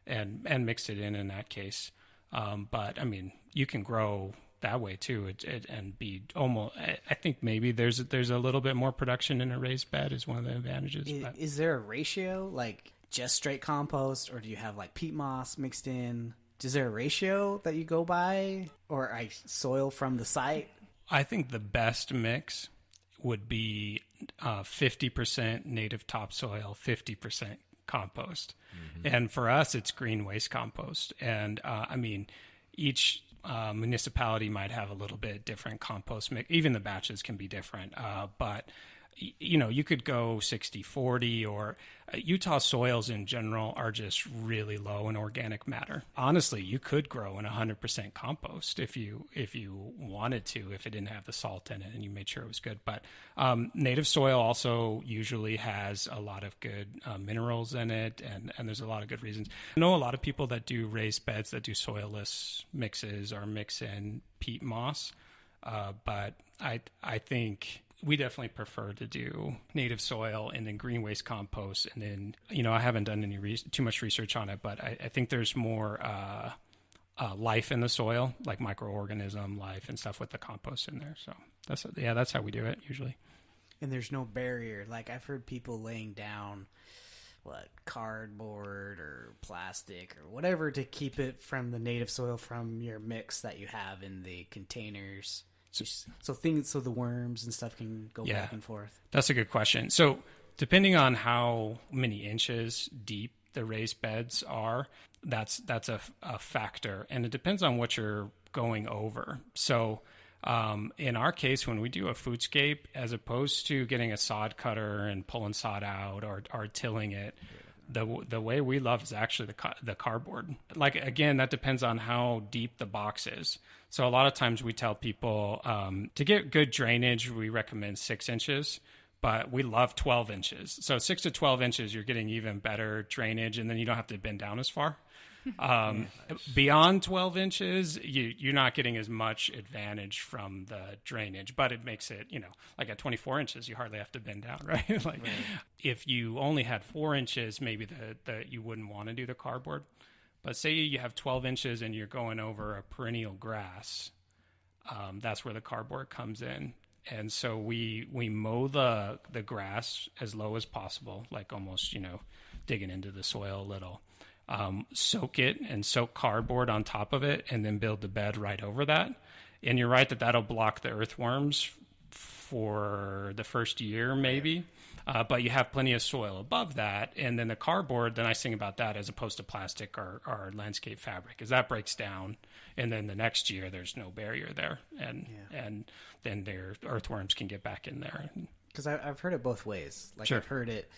and mixed it in that case. But I mean, you can grow that way too, and be almost. I think maybe there's a little bit more production in a raised bed is one of the advantages. Is there a ratio, like just straight compost, or do you have like peat moss mixed in? Is there a ratio that you go by, or soil from the site? I think the best mix would be 50% native topsoil, 50% compost, and for us, it's green waste compost. And I mean, each municipality might have a little bit different compost mix. Even the batches can be different, but you could go 60-40, or Utah soils in general are just really low in organic matter. Honestly, you could grow in 100% compost if you wanted to, if it didn't have the salt in it and you made sure it was good. But native soil also usually has a lot of good minerals in it, and there's a lot of good reasons. I know a lot of people that do raised beds that do soilless mixes or mix in peat moss, but I think we definitely prefer to do native soil and then green waste compost. And then, I haven't done too much research on it, but I think there's more life in the soil, like microorganism life and stuff with the compost in there. So that's how we do it usually. And there's no barrier. Like, I've heard people laying down cardboard or plastic or whatever to keep it from the native soil from your mix that you have in the containers. So the worms and stuff can go back and forth. That's a good question. So depending on how many inches deep the raised beds are, that's a factor, and it depends on what you're going over. So in our case, when we do a foodscape, as opposed to getting a sod cutter and pulling sod out or tilling it, the way we love is actually the cardboard. Like, again, that depends on how deep the box is. So a lot of times we tell people to get good drainage, we recommend 6 inches, but we love 12 inches. So 6 to 12 inches, you're getting even better drainage, and then you don't have to bend down as far. Beyond 12 inches, you're not getting as much advantage from the drainage, but it makes it, like at 24 inches, you hardly have to bend down, right? If you only had 4 inches, maybe you wouldn't want to do the cardboard. But say you have 12 inches and you're going over a perennial grass, that's where the cardboard comes in. And so we mow the grass as low as possible, like almost, digging into the soil a little. Soak it and soak cardboard on top of it, and then build the bed right over that. And you're right that'll block the earthworms for the first year, maybe. But you have plenty of soil above that. And then the cardboard, the nice thing about that, as opposed to plastic or landscape fabric, is that breaks down. And then the next year, there's no barrier there. And then their earthworms can get back in there. Because I've heard it both ways. Sure. I've heard it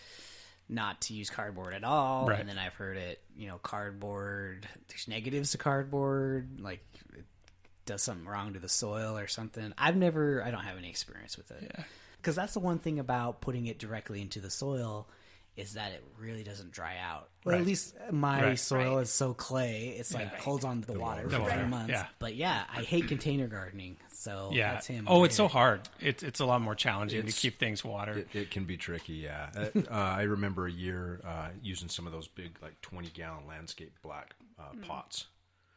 not to use cardboard at all. Right. And then I've heard it, cardboard, there's negatives to cardboard, like it does something wrong to the soil or something. I don't have any experience with it. Yeah. Because that's the one thing about putting it directly into the soil is that it really doesn't dry out. Well, Right. at least my Right. soil Right. is so clay, it's like Yeah. holds on to the water The for water, 3 months. yeah. But yeah, I hate container gardening, so Yeah. that's him. Oh, right it's so here. hard. It's a lot more challenging It's- to keep things watered. It can be tricky, yeah. I remember a year using some of those big, like 20-gallon landscape black pots,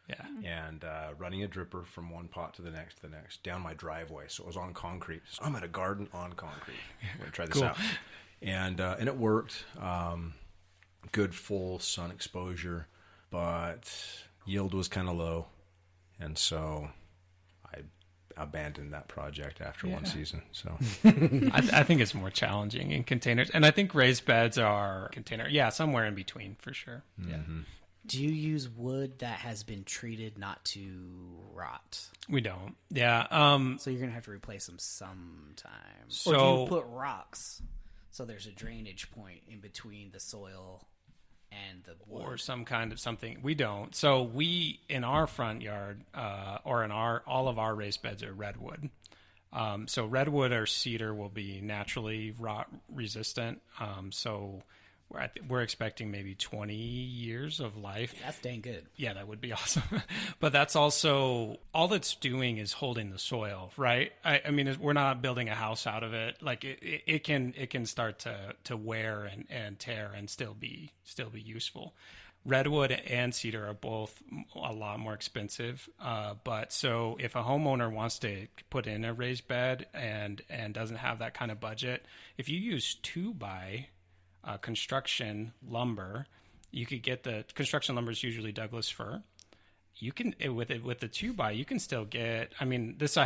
Yeah. and running a dripper from one pot to the next, down my driveway. So it was on concrete. So I'm at a garden on concrete. I'm going to try this Cool. out. And it worked. Good full sun exposure, but yield was kind of low. And so I abandoned that project after one season. So I think it's more challenging in containers. And I think raised beds are container. Yeah, somewhere in between for sure. Yeah. Do you use wood that has been treated not to rot? We don't. Yeah. So you're gonna have to replace them sometime. Or do So- you put rocks so there's a drainage point in between the soil and the wood? Or some kind of something. We don't. So we, in our front yard, or in all of our raised beds are redwood. So redwood or cedar will be naturally rot resistant. So we're expecting maybe 20 years of life. That's dang good. Yeah, that would be awesome. But that's also, all it's doing is holding the soil, right? I mean, we're not building a house out of it. Like it can start to wear and tear and still be useful. Redwood and cedar are both a lot more expensive. But so if a homeowner wants to put in a raised bed and doesn't have that kind of budget, if you use 2x construction lumber, you could get the construction lumber is usually Douglas fir. You can with the 2x, you can still get. I mean, this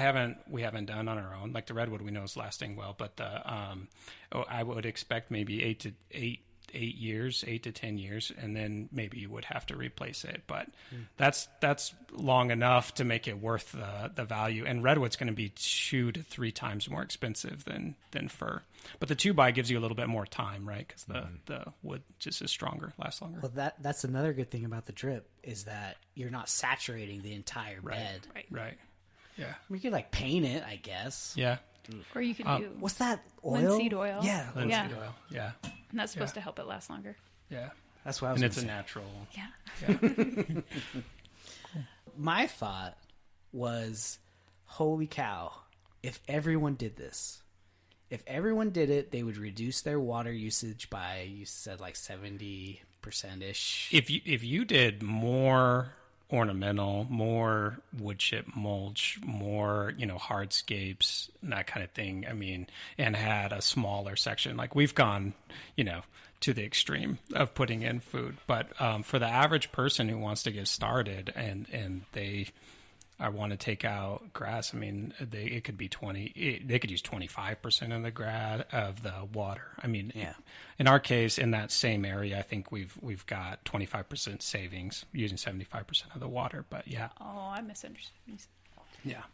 we haven't done on our own. Like the redwood, we know is lasting well, but I would expect maybe 8 to 10 years, and then maybe you would have to replace it. But that's long enough to make it worth the value. And redwood's going to be 2 to 3 times more expensive than fir. But the 2x gives you a little bit more time, right? Because the wood just is stronger, lasts longer. Well, that's another good thing about the drip is that you're not saturating the entire bed. Right. Yeah. We could like paint it, I guess. Yeah. Or you could do What's that oil? linseed oil. Yeah, Linseed oil. Yeah. And that's supposed to help it last longer. Yeah. that's what I was. And it's a gonna say. natural. Yeah. My thought was, holy cow! If everyone did this, if everyone did it, they would reduce their water usage by, you said, like 70% ish. If you did more ornamental, more wood chip mulch, more, hardscapes, that kind of thing. I mean, and had a smaller section. Like we've gone, to the extreme of putting in food. But for the average person who wants to get started and I want to take out grass, I mean, it could be they could use 25% of the of the water. I mean, Yeah. In our case, in that same area, I think we've got 25% savings using 75% of the water. But yeah, Oh, I misunderstood. yeah,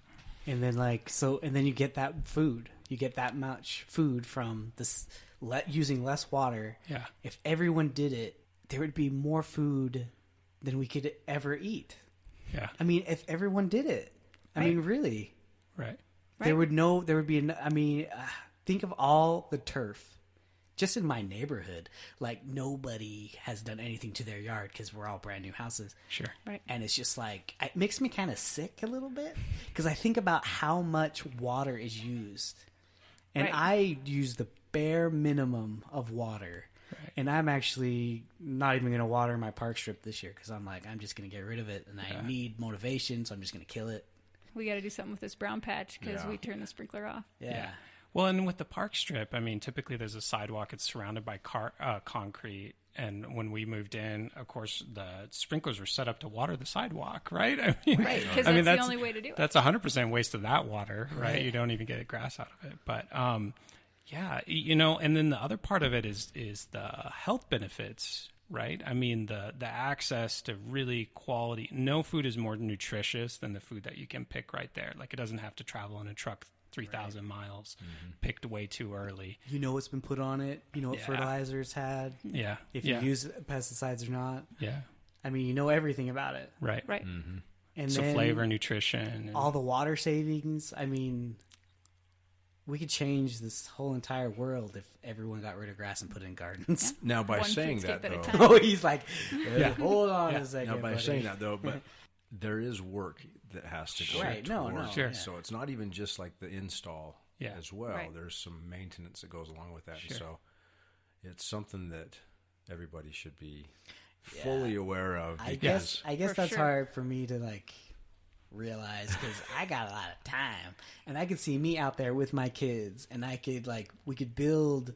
And then and then you get that food. You get that much food from this using less water. yeah, If everyone did it, there would be more food than we could ever eat. yeah, I mean, if everyone did it, I mean, really, right. there would be. I mean, think of all the turf just in my neighborhood. Like nobody has done anything to their yard because we're all brand new houses. Sure. Right. And it's just like, it makes me kind of sick a little bit because I think about how much water is used. And Right. I use the bare minimum of water. Right. And I'm actually not even going to water my park strip this year because I'm like, I'm just going to get rid of it. And I need motivation, so I'm just going to kill it. We got to do something with this brown patch because Yeah. we turned the sprinkler off. Yeah. Well, and with the park strip, I mean, typically there's a sidewalk. It's surrounded by concrete. And when we moved in, of course, the sprinklers were set up to water the sidewalk, right? I mean, Right, because that's the only way to do it. That's 100% waste of that water, right? Right. You don't even get grass out of it. But yeah, and then the other part of it is the health benefits, right? I mean, the access to really quality. No food is more nutritious than the food that you can pick right there. Like it doesn't have to travel in a truck 3,000 miles, picked way too early. You know what's been put on it. You know what Yeah. fertilizer it's had. Yeah. If you yeah. use pesticides or not. Yeah. I mean, you know everything about it. Right. Right. And So then flavor, nutrition. And, all the water savings. I mean, we could change this whole entire world if everyone got rid of grass and put in gardens. Now, by One saying Foodscape that, at a though, time. Oh, he's like, hold on a second. now by buddy. saying that though, but there is work that has to go Right. No, towards no. Sure. it. So it's not even just like the install as well. Right. There's some maintenance that goes along with that. Sure. And so it's something that everybody should be fully aware of. I Because guess For that's sure. hard for me to like realize because I got a lot of time, and I could see me out there with my kids, and I could we could build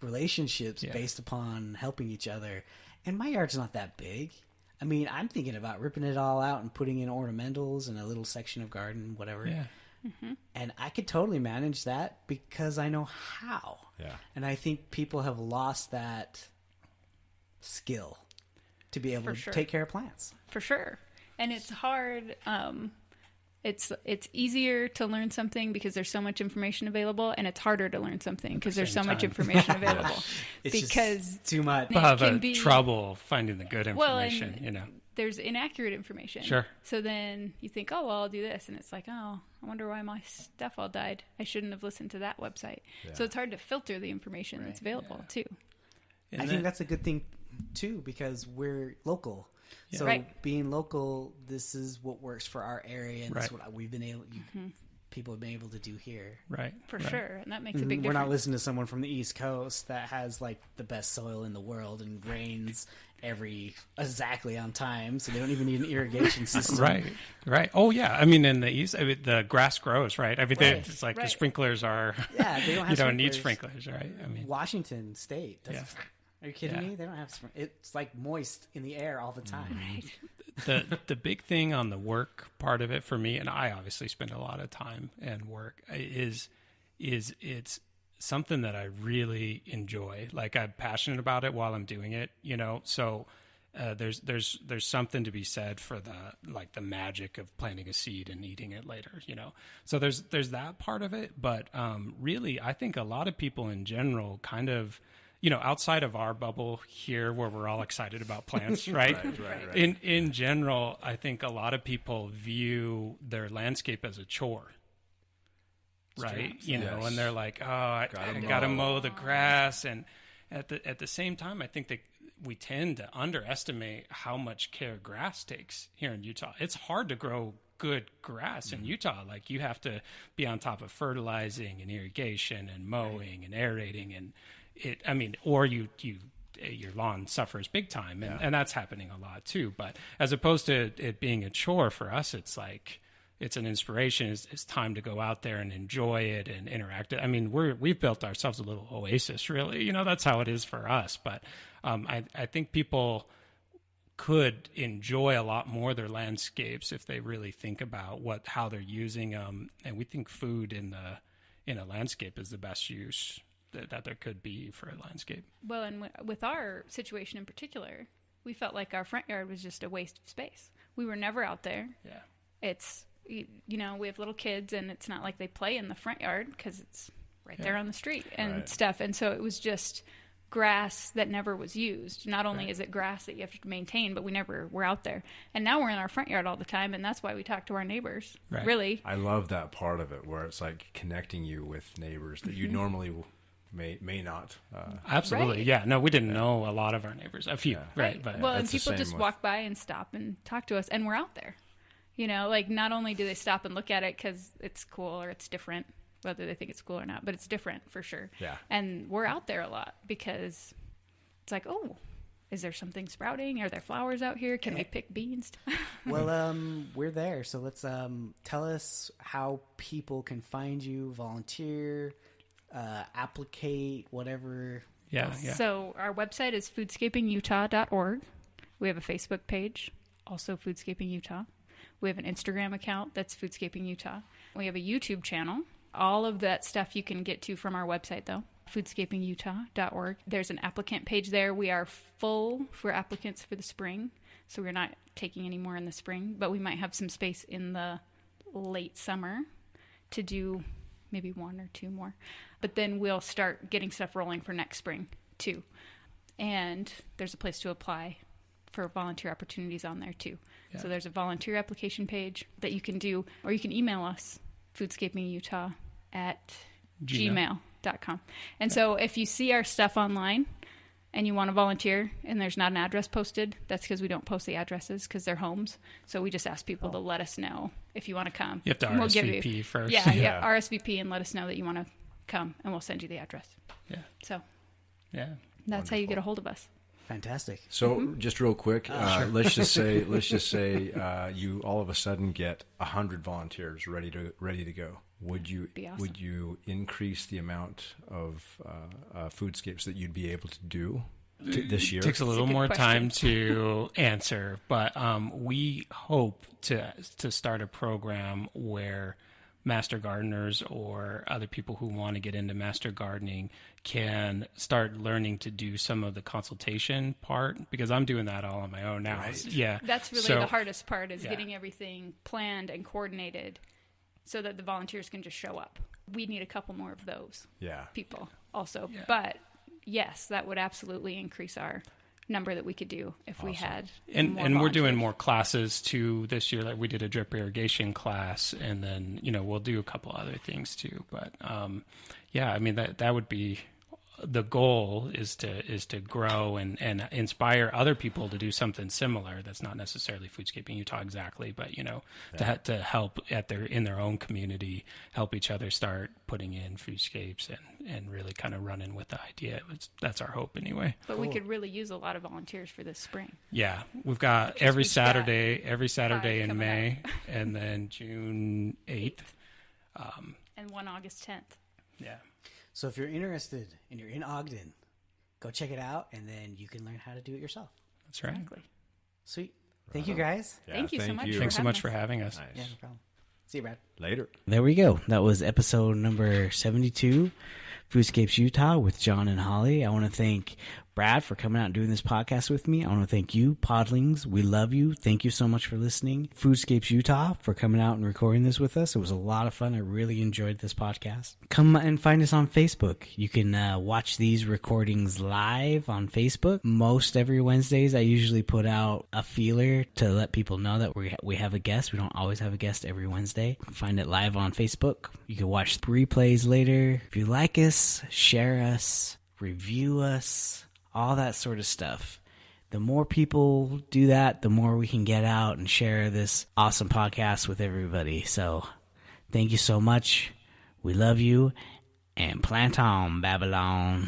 relationships based upon helping each other. And my yard's not that big. I mean, I'm thinking about ripping it all out and putting in ornamentals and a little section of garden, whatever. Yeah. And I could totally manage that because I know how. Yeah. And I think people have lost that skill to be able For to sure. take care of plants. For sure. And it's hard. It's easier to learn something because there's so much information available, and it's harder to learn something because there's so same much time. information available. It's because just too much. People have can be- trouble finding the good Well, information, and- there's inaccurate information. Sure. So then you think, oh, well, I'll do this. And it's like, oh, I wonder why my stuff all died. I shouldn't have listened to that website. So it's hard to filter the information that's available, too. And I then- think that's a good thing too because we're local. So Right. being local, this is what works for our area, and this is Right. what we've been able. People have been able to do here. right. For right. sure. And that makes a big We're difference. not listening to someone from the East Coast that has like the best soil in the world and rains exactly on time, so they don't even need an irrigation system. Right. Oh, yeah. I mean, in the East, the grass grows, right? Everything. Right. It's like the Right. sprinklers are. Yeah, they don't have you don't need sprinklers. sprinklers, right? I mean, Washington State. Are you kidding Yeah. me? They don't have. It's like moist in the air all the time. the big thing on the work part of it for me, and I obviously spend a lot of time and work, is it's something that I really enjoy. Like I'm passionate about it while I'm doing it, So there's something to be said for the magic of planting a seed and eating it later, So there's that part of it, but really I think a lot of people in general kind of, outside of our bubble here where we're all excited about plants, right? Right. In general, I think a lot of people view their landscape as a chore. Right. Yes. And they're like, oh, I got to mow the grass. And at the same time, I think that we tend to underestimate how much care grass takes here in Utah. It's hard to grow good grass in Utah. Like you have to be on top of fertilizing and irrigation and mowing and aerating and your lawn suffers big time. And that's happening a lot too. But as opposed to it being a chore for us, it's like, it's an inspiration. It's time to go out there and enjoy it and interact. I mean, we've built ourselves a little oasis, really. That's how it is for us. But I think people could enjoy a lot more their landscapes if they really think about how they're using them. And we think food in a landscape is the best use that there could be for a landscape. Well, and with our situation in particular, we felt like our front yard was just a waste of space. We were never out there. Yeah. It's, we have little kids, and it's not like they play in the front yard because it's right there on the street and stuff. And so it was just grass that never was used. Not only is it grass that you have to maintain, but we never were out there. And now we're in our front yard all the time, and that's why we talk to our neighbors. Right. Really. I love that part of it where it's like connecting you with neighbors that you normally may not. Absolutely. Right. Yeah. No, we didn't know a lot of our neighbors. A few. Yeah. Right. But well, and That's the people same just with- walk by and stop and talk to us, and we're out there. Like not only do they stop and look at it because it's cool or it's different, whether they think it's cool or not, but it's different for sure. Yeah. And we're out there a lot because it's like, oh, is there something sprouting? Are there flowers out here? Can we pick beans? Well, we're there. So let's tell us how people can find you, volunteer, applicate, whatever. yeah. So our website is foodscapingutah.org. We have a Facebook page, also Foodscaping Utah. We have an Instagram account that's Foodscaping Utah. We have a YouTube channel. All of that stuff you can get to from our website, though, foodscapingutah.org. There's an applicant page there. We are full for applicants for the spring, so we're not taking any more in the spring, but we might have some space in the late summer to do maybe one or two more. But then we'll start getting stuff rolling for next spring, too. And there's a place to apply for volunteer opportunities on there, too. Yeah. So there's a volunteer application page that you can do, or you can email us, foodscapingutah at gmail.com. And so if you see our stuff online and you want to volunteer and there's not an address posted, that's because we don't post the addresses because they're homes. So we just ask people to let us know if you want to come. You have to And RSVP first. Yeah, RSVP and let us know that you want to come, and we'll send you the address. Yeah. So Yeah. that's how you get a hold of us. Fantastic. So just real quick, let's just say you all of a sudden get 100 volunteers ready to go. Would you Be awesome. would you increase the amount of foodscapes that you'd be able to do this year? It takes a little good more question. time to answer, but we hope to start a program where master gardeners or other people who want to get into master gardening can start learning to do some of the consultation part, because I'm doing that all on my own now. Right. Yeah. That's really So- the hardest part is Yeah. getting everything planned and coordinated so that the volunteers can just show up. We need a couple more of those Yeah. people also. Yeah. But yes, that would absolutely increase our number that we could do if we had And more we're doing volunteers. more classes too this year. Like we did a drip irrigation class, and then we'll do a couple other things too. But yeah, I mean that would be the goal is to grow and inspire other people to do something similar. That's not necessarily Foodscaping Utah exactly, but to help in their own community, help each other start putting in foodscapes and really kind of running with the idea. That's our hope anyway. But we could really use a lot of volunteers for this spring. Yeah, we've got every we've got Saturday in coming May, and then June 8th. And one August 10th. Yeah. So if you're interested and you're in Ogden, go check it out, and then you can learn how to do it yourself. That's right. Exactly. Sweet. Thank you, guys. Yeah, Thank you so much. Thanks so much having for us. having us. Nice. Yeah, no problem. See you, Brad. Later. There we go. That was episode number 72, Foodscapes Utah with John and Holly. I want to thank Brad for coming out and doing this podcast with me. I want to thank you, Podlings. We love you. Thank you so much for listening. Foodscapes Utah for coming out and recording this with us. It was a lot of fun. I really enjoyed this podcast. Come and find us on Facebook. You can watch these recordings live on Facebook. Most every Wednesdays, I usually put out a feeler to let people know that we have a guest. We don't always have a guest every Wednesday. Find it live on Facebook. You can watch replays later. If you like us, share us, review us, all that sort of stuff. The more people do that, the more we can get out and share this awesome podcast with everybody. So thank you so much. We love you. And plant on, Babylon.